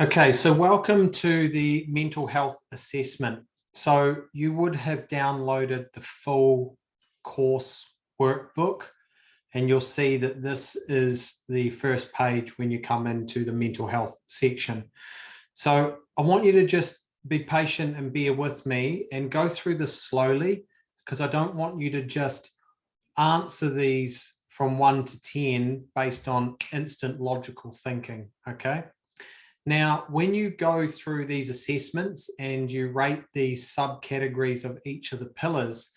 Okay, so welcome to the mental health assessment. So you would have downloaded the full course workbook, and you'll see that this is the first page when you come into the mental health section. So I want you to just be patient and bear with me and go through this slowly, because I don't want you to just answer these from 1 to 10 based on instant logical thinking, okay? Now, when you go through these assessments and you rate these subcategories of each of the pillars,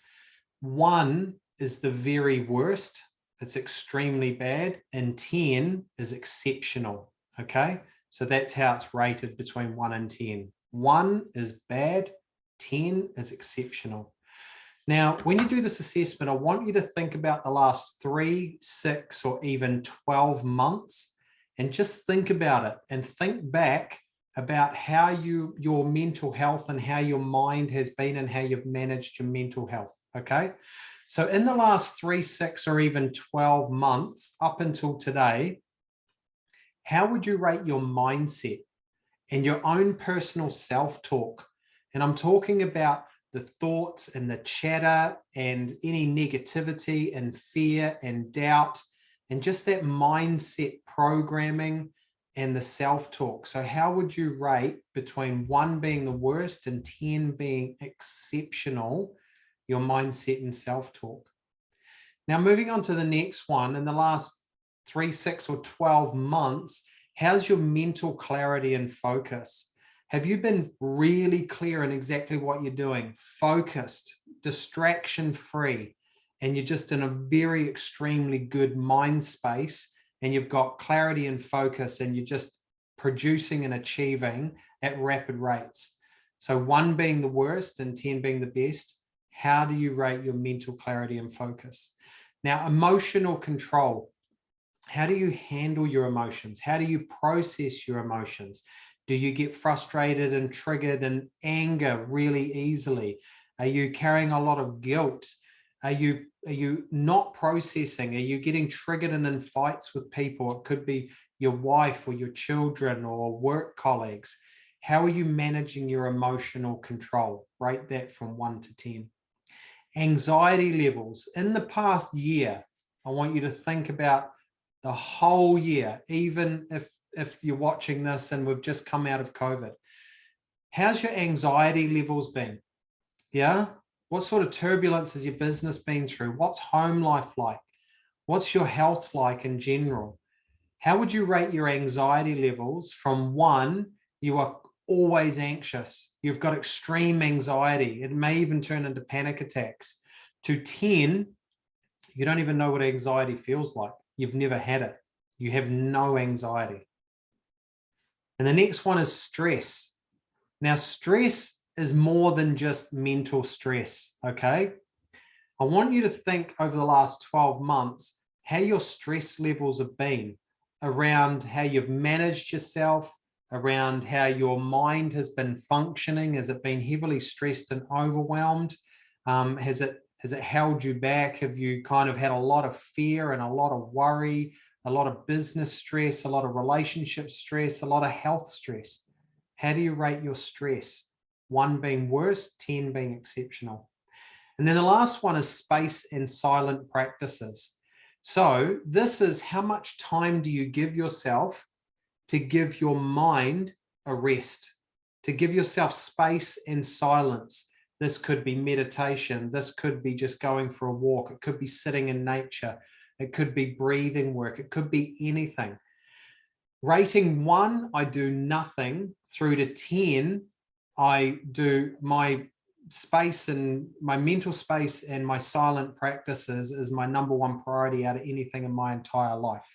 1 is the very worst, it's extremely bad, and 10 is exceptional, okay? So that's how it's rated between 1 and 10. 1 is bad, 10 is exceptional. Now, when you do this assessment, I want you to think about the last 3, 6, or even 12 months, and just think about it and think back about how your mental health and how your mind has been and how you've managed your mental health, okay? So in the last 3, 6, or even 12 months up until today, how would you rate your mindset and your own personal self-talk? And I'm talking about the thoughts and the chatter and any negativity and fear and doubt and just that mindset programming and the self-talk. So how would you rate between 1 being the worst and 10 being exceptional, your mindset and self-talk? Now, moving on to the next one, in the last 3, 6, or 12 months, how's your mental clarity and focus? Have you been really clear in exactly what you're doing, focused, distraction-free, and you're just in a very extremely good mind space, and you've got clarity and focus, and you're just producing and achieving at rapid rates? So 1 being the worst and 10 being the best, how do you rate your mental clarity and focus? Now, emotional control. How do you handle your emotions? How do you process your emotions? Do you get frustrated and triggered and anger really easily? Are you carrying a lot of guilt? Are you not processing? Are you getting triggered and in fights with people? It could be your wife or your children or work colleagues. How are you managing your emotional control? Rate that from 1 to 10. Anxiety levels. In the past year, I want you to think about the whole year, even if you're watching this and we've just come out of COVID. How's your anxiety levels been? Yeah? What sort of turbulence has your business been through? What's home life like? What's your health like in general? How would you rate your anxiety levels from 1, you are always anxious, you've got extreme anxiety, it may even turn into panic attacks, to 10, you don't even know what anxiety feels like. You've never had it. You have no anxiety. And the next one is stress. Now, stress is more than just mental stress, okay? I want you to think over the last 12 months how your stress levels have been, around how you've managed yourself, around how your mind has been functioning. Has it been heavily stressed and overwhelmed? Has it held you back? Have you kind of had a lot of fear and a lot of worry, a lot of business stress, a lot of relationship stress, a lot of health stress? How do you rate your stress? 1 being worst, 10 being exceptional. And then the last one is space and silent practices. So this is how much time do you give yourself to give your mind a rest, to give yourself space and silence. This could be meditation. This could be just going for a walk. It could be sitting in nature. It could be breathing work. It could be anything. Rating 1, I do nothing, through to 10, I do my space and my mental space and my silent practices is my number 1 priority out of anything in my entire life.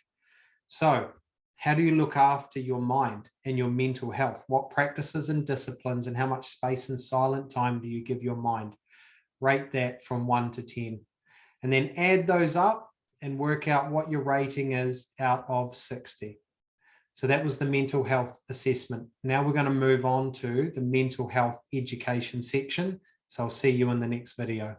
So how do you look after your mind and your mental health? What practices and disciplines and how much space and silent time do you give your mind? Rate that from 1 to 10. And then add those up and work out what your rating is out of 60. So that was the mental health assessment. Now we're going to move on to the mental health education section. So I'll see you in the next video.